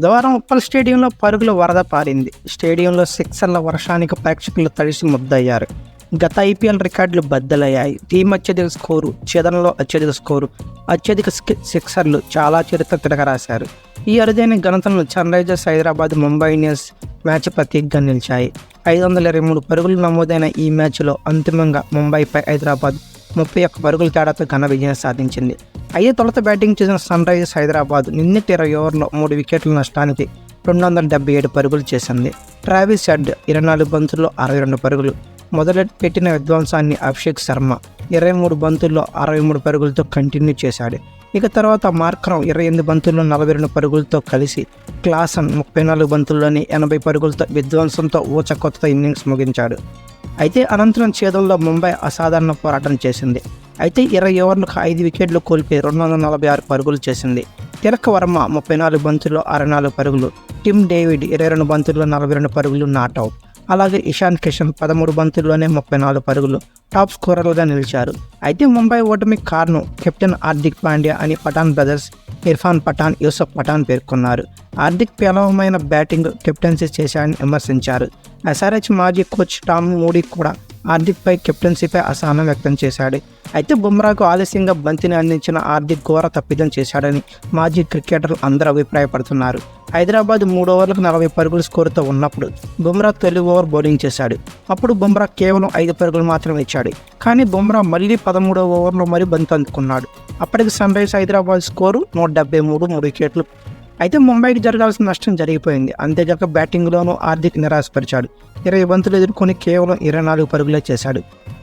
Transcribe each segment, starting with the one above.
బుధవారం ఉప్పల్ స్టేడియంలో పరుగుల వరద పారింది. స్టేడియంలో సిక్సర్ల వర్షానికి ప్రేక్షకులు తడిసి ముద్దయ్యారు. గత ఐపీఎల్ రికార్డులు బద్దలయ్యాయి. టీం అత్యధిక స్కోరు, ఛేదనలో అత్యధిక స్కోరు, అత్యధిక సిక్సర్లు చాలా చరిత్ర తిరగరాశారు. ఈ అరుదైన ఘనతలను Sunrisers Hyderabad Mumbai Indians match ప్రతీకగా నిలిచాయి. 523 పరుగులు నమోదైన ఈ మ్యాచ్లో అంతిమంగా ముంబైపై హైదరాబాద్ 31 పరుగుల తేడాతో ఘన విజయం సాధించింది. అయితే తొలుత బ్యాటింగ్ చేసిన సన్ రైజర్స్ హైదరాబాద్ నిన్నటి 20 ఓవర్లో 3 వికెట్ల నష్టానికి 277 పరుగులు చేసింది. ట్రావిస్ హెడ్ 24 బంతుల్లో 62 పరుగులు, మొదలుపెట్టిన విధ్వంసాన్ని అభిషేక్ శర్మ 23 బంతుల్లో 63 పరుగులతో కంటిన్యూ చేశాడు. ఇక తర్వాత మార్కరం 28 బంతుల్లో 42 పరుగులతో కలిసి క్లాసన్ 34 బంతుల్లోని 80 పరుగులతో విధ్వంసంతో ఊచకొత్త ఇన్నింగ్స్ ముగించాడు. అయితే అనంతరం ఛేదనలో ముంబై అసాధారణ పోరాటం చేసింది. అయితే 20 ఓవర్లకు 5 వికెట్లు కోల్పోయి 246 పరుగులు చేసింది. తిలక్ వర్మ 34 బంతుల్లో 64 పరుగులు, టిమ్ డేవిడ్ 22 బంతుల్లో 42 పరుగులు నాట్అవుట్. అలాగే ఇషాన్ కిషన్ 13 బంతుల్లోనే 34 పరుగులు టాప్ స్కోరర్లుగా నిలిచారు. అయితే ముంబై ఓటమికి కారణం కెప్టెన్ హార్దిక్ పాండ్యా అని పఠాన్ బ్రదర్స్ ఇర్ఫాన్ పఠాన్, యూసఫ్ పఠాన్ పేర్కొన్నారు. హార్దిక్ పేలవమైన బ్యాటింగ్, కెప్టెన్సీ చేశాడని విమర్శించారు. ఎస్ఆర్హెచ్ మాజీ కోచ్ టామ్ మూడీ కూడా హార్దిక్పై కెప్టెన్సీపై అసహనం వ్యక్తం చేశాడు. అయితే బుమ్రాకు ఆలస్యంగా బంతిని అందించిన హార్దిక్ ఘోర తప్పిదం చేశాడని మాజీ క్రికెటర్లు అందరూ అభిప్రాయపడుతున్నారు. హైదరాబాద్ 3 ఓవర్లకు 40 పరుగుల స్కోరుతో ఉన్నప్పుడు బుమ్రా తొలి ఓవర్ బౌలింగ్ చేశాడు. అప్పుడు బుమ్రా కేవలం 5 పరుగులు మాత్రమే ఇచ్చాడు. కానీ బుమ్రా మళ్ళీ 13వ ఓవర్లో మరీ బంతి అందుకున్నాడు. అప్పటికి సన్ రైజర్స్ హైదరాబాద్ స్కోరు 173, 3 వికెట్లు. అయితే ముంబైకి జరగాల్సిన నష్టం జరిగిపోయింది. అంతేగాక బ్యాటింగ్లోనూ హార్దిక్ నిరాశపరిచాడు. 20 బంతులు ఎదుర్కొని కేవలం 24 పరుగులే చేశాడు.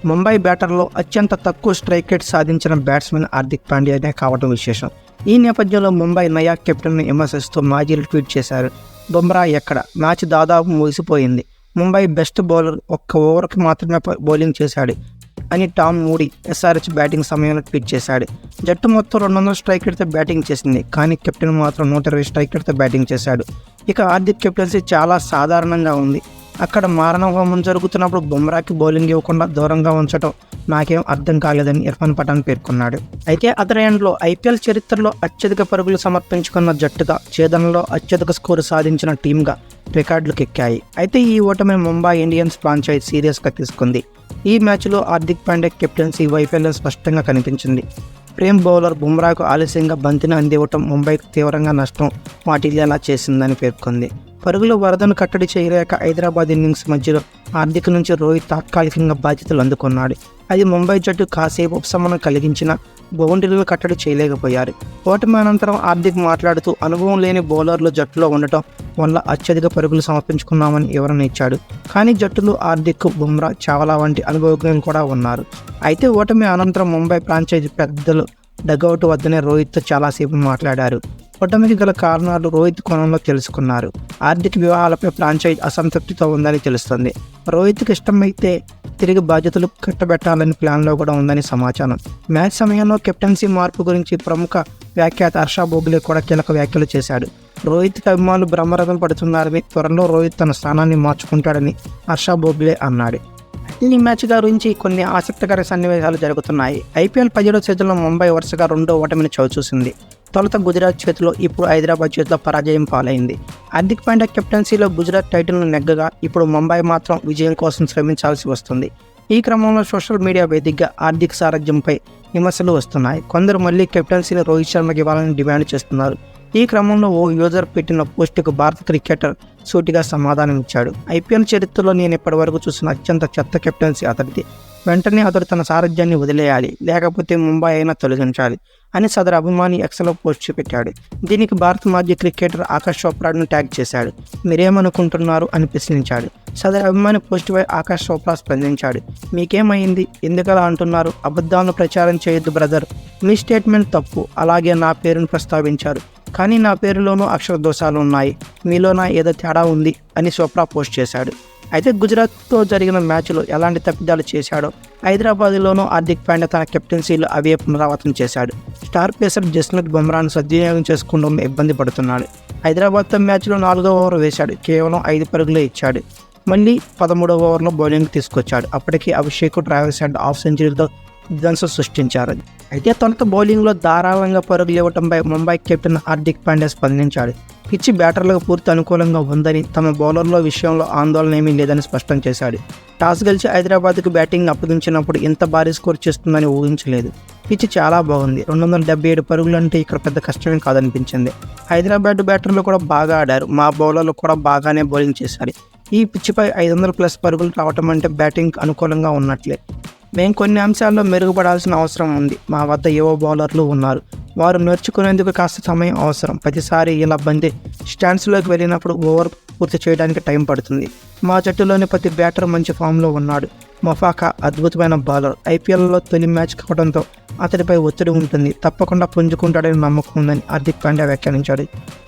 ముంబై బ్యాటర్లో అత్యంత తక్కువ స్ట్రైక్ రేట్ సాధించిన బ్యాట్స్మెన్ హార్దిక్ పాండ్యానే కావడం విశేషం. ఈ నేపథ్యంలో ముంబై నయా కెప్టెన్ను విమర్శిస్తూ మాజీలు ట్వీట్ చేశారు. బుమ్రా ఎక్కడ, మ్యాచ్ దాదాపు ముగిసిపోయింది, ముంబై బెస్ట్ బౌలర్ 1 ఓవర్కి మాత్రమే బౌలింగ్ చేశాడు అని టామ్ మూడీ ఎస్ఆర్హెచ్ బ్యాటింగ్ సమయంలో ట్వీట్ చేశాడు. జట్టు మొత్తం 200 స్ట్రైక్ రేట్తో బ్యాటింగ్ చేసింది, కానీ కెప్టెన్ మాత్రం 120 స్ట్రైక్ రేట్తో బ్యాటింగ్ చేశాడు. ఇక హార్దిక్ కెప్టెన్సీ చాలా సాధారణంగా ఉంది. అక్కడ మారణ హోమం జరుగుతున్నప్పుడు బుమ్రాకి బౌలింగ్ ఇవ్వకుండా దూరంగా ఉంచడం నాకేం అర్థం కాలేదని ఇర్ఫాన్ పఠాన్ పేర్కొన్నాడు. అయితే అదర్ ఎండ్లో ఐపీఎల్ చరిత్రలో అత్యధిక పరుగులు సమర్పించుకున్న జట్టుగా, ఛేదనలో అత్యధిక స్కోరు సాధించిన టీమ్గా రికార్డులకు ఎక్కాయి. అయితే ఈ ఓటమిని ముంబై ఇండియన్స్ ఫ్రాంచైజ్ సీరియస్గా తీసుకుంది. ఈ మ్యాచ్లో హార్దిక్ పాండ్యా కెప్టెన్సీ వైఫల్యం స్పష్టంగా కనిపించింది. ప్రేమ్ బౌలర్ బుమ్రాకు ఆలస్యంగా బంతిని అందివ్వటం ముంబైకి తీవ్రంగా నష్టం వాటిల్లేలా చేసిందని పేర్కొంది. పరుగుల వరదను కట్టడి చేయలేక హైదరాబాద్ ఇన్నింగ్స్ మధ్యలో హార్దిక్ నుంచి రోహిత్ తాత్కాలికంగా బాధ్యతలు అందుకున్నాడు. అది ముంబై జట్టు కాసేపు ఉపశమనం కలిగించిన బౌండరీలు కట్టడి చేయలేకపోయారు. ఓటమి అనంతరం హార్దిక్ మాట్లాడుతూ అనుభవం లేని బౌలర్లు జట్టులో ఉండటం వల్ల అత్యధిక పరుగులు సమర్పించుకున్నామని వివరణ ఇచ్చాడు. కానీ జట్టులో హార్దిక్, బుమ్రా, చావ్లా వంటి అనుభవజ్ఞులు కూడా ఉన్నారు. అయితే ఓటమి అనంతరం ముంబై ఫ్రాంచైజీ పెద్దలు డగౌట్ వద్దనే రోహిత్తో చాలాసేపు మాట్లాడారు. ఓటమికి గల కారణాలు రోహిత్ కోణంలో తెలుసుకున్నారు. హార్దిక్ వివాహాలపై ఫ్రాంచైజ్ అసంతృప్తితో ఉందని తెలుస్తుంది. రోహిత్కి ఇష్టమైతే తిరిగి బాధ్యతలు కట్టబెట్టాలని ప్లాన్లో కూడా ఉందని సమాచారం. మ్యాచ్ సమయంలో కెప్టెన్సీ మార్పు గురించి ప్రముఖ వ్యాఖ్యాత హర్ష భోగ్లే కూడా కీలక వ్యాఖ్యలు చేశాడు. రోహిత్కి అభిమానులు బ్రహ్మరథం పడుతున్నారని, త్వరలో రోహిత్ తన స్థానాన్ని మార్చుకుంటాడని హర్ష భోగ్లే అన్నాడు. ఈ మ్యాచ్ గురించి కొన్ని ఆసక్తికర సన్నివేశాలు జరుగుతున్నాయి. ఐపీఎల్ 17వ సీజన్లో ముంబై వరుసగా 2వ ఓటమిని చవిచూసింది. తొలుత గుజరాత్ చేతిలో, ఇప్పుడు హైదరాబాద్ చేతిలో పరాజయం పాలైంది. హార్దిక్ పాండ్యా కెప్టెన్సీలో గుజరాత్ టైటిల్ను నెగ్గగా ఇప్పుడు ముంబై మాత్రం విజయం కోసం శ్రమించాల్సి వస్తుంది. ఈ క్రమంలో సోషల్ మీడియా వేదికగా హార్దిక్ సారథ్యంపై విమర్శలు వస్తున్నాయి. కొందరు మళ్ళీ కెప్టెన్సీని రోహిత్ శర్మకి ఇవ్వాలని డిమాండ్ చేస్తున్నారు. ఈ క్రమంలో ఓ యూజర్ పెట్టిన పోస్టుకు భారత క్రికెటర్ సూటిగా సమాధానం ఇచ్చాడు. ఐపీఎల్ చరిత్రలో నేను ఇప్పటివరకు చూసిన అత్యంత చెత్త కెప్టెన్సీ అతడిది. వెంటనే అతడు తన సారథ్యాన్ని వదిలేయాలి, లేకపోతే ముంబై అయినా తొలగించాలి అని సదరు అభిమాని ఎక్స్లో పోస్ట్ పెట్టాడు. దీనికి భారత మాజీ క్రికెటర్ ఆకాష్ చోప్రాను ట్యాగ్ చేశాడు. మీరేమనుకుంటున్నారు అని ప్రశ్నించాడు. సదరు అభిమాని పోస్టుపై ఆకాష్ చోప్రా స్పందించాడు. మీకేమైంది, ఎందుకలా అంటున్నారు, అబద్ధాలను ప్రచారం చేయొద్దు బ్రదర్, మీ స్టేట్మెంట్ తప్పు. అలాగే నా పేరును ప్రస్తావించారు, కానీ నా పేరులోనూ అక్షర దోషాలు ఉన్నాయి, మీలోన ఏదో తేడా ఉంది అని చోప్రా పోస్ట్ చేశాడు. అయితే గుజరాత్తో జరిగిన మ్యాచ్లో ఎలాంటి తప్పిదాలు చేశాడో హైదరాబాద్లోనూ హార్దిక్ పాండ్యా తన కెప్టెన్సీలో అవే పునరావృతం చేశాడు. స్టార్ పేసర్ జస్ప్రీత్ బుమ్రాను సద్వినియోగం చేసుకుంటూ ఇబ్బంది పడుతున్నాడు. హైదరాబాద్తో మ్యాచ్లో 4వ ఓవర్ వేశాడు, కేవలం 5 పరుగులే ఇచ్చాడు. మళ్ళీ 13వ ఓవర్లో బౌలింగ్ తీసుకొచ్చాడు. అప్పటికి అభిషేక్, ట్రావిస్ హెడ్ హాఫ్ సెంచరీలతో విధ్వంసం సృష్టించారు. అయితే తొలుత బౌలింగ్లో ధారాళంగా పరుగులు ఇవ్వడంపై ముంబై కెప్టెన్ హార్దిక్ పాండ్యా స్పందించాడు. పిచ్చి బ్యాటర్లకు పూర్తి అనుకూలంగా ఉందని, తమ బౌలర్ల విషయంలో ఆందోళన ఏమీ లేదని స్పష్టం చేశాడు. టాస్ గెలిచి హైదరాబాద్కు బ్యాటింగ్ అప్పగించినప్పుడు ఇంత భారీ స్కోర్ చేస్తుందని ఊహించలేదు. పిచ్ చాలా బాగుంది. 277 పరుగులు అంటే ఇక్కడ పెద్ద కష్టమే కాదనిపించింది. హైదరాబాద్ బ్యాటర్లు కూడా బాగా ఆడారు. మా బౌలర్లు కూడా బాగానే బౌలింగ్ చేశారు. ఈ పిచ్చిపై 500+ పరుగులు రావటం అంటే బ్యాటింగ్ అనుకూలంగా ఉన్నట్లే. మేము కొన్ని అంశాల్లో మెరుగుపడాల్సిన అవసరం ఉంది. మా వద్ద యువ బౌలర్లు ఉన్నారు. వారు నేర్చుకునేందుకు కాస్త సమయం అవసరం. ప్రతిసారి ఇలా బంతి స్టాండ్స్లోకి వెళ్ళినప్పుడు ఓవర్ పూర్తి చేయడానికి టైం పడుతుంది. మా జట్టులోని ప్రతి బ్యాటర్ మంచి ఫామ్లో ఉన్నాడు. మఫాకా అద్భుతమైన బౌలర్. ఐపీఎల్లో తొలి మ్యాచ్ కావడంతో అతడిపై ఒత్తిడి ఉంటుంది. తప్పకుండా పుంజుకుంటాడని నమ్మకం ఉందని హార్దిక్ పాండ్యా వ్యాఖ్యానించాడు.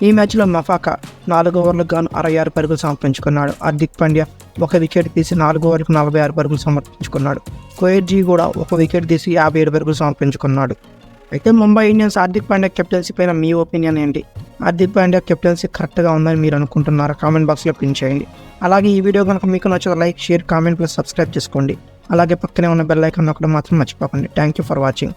ఈ మ్యాచ్లో మఫాకా 4 ఓవర్లకు గాను 66 పరుగులు సమర్పించుకున్నాడు. హార్దిక్ పాండ్యా 1 వికెట్ తీసి 4 ఓవర్లకు 46 పరుగులు సమర్పించుకున్నాడు. కోహ్లీ కూడా 1 వికెట్ తీసి 57 పరుగులు సమర్పించుకున్నాడు. అయితే ముంబై ఇండియన్స్ హార్దిక్ పాండ్యా కెప్టెన్సీ పైన మీ ఒపీనియన్ ఏంటి? హార్దిక్ పాండ్యా కెప్టెన్సీ కరెక్ట్గా ఉందని మీరు అనుకుంటున్నారా? కామెంట్ బాక్స్లో పిన్ చేయండి. అలాగే ఈ వీడియో కనుక మీకు నచ్చితే like, share, comment plus subscribe చేసుకోండి. అలాగే పక్కనే ఉన్న బెల్ ఐకాన్ నొక్కడం మాత్రం మర్చిపోకండి. Thank you for watching.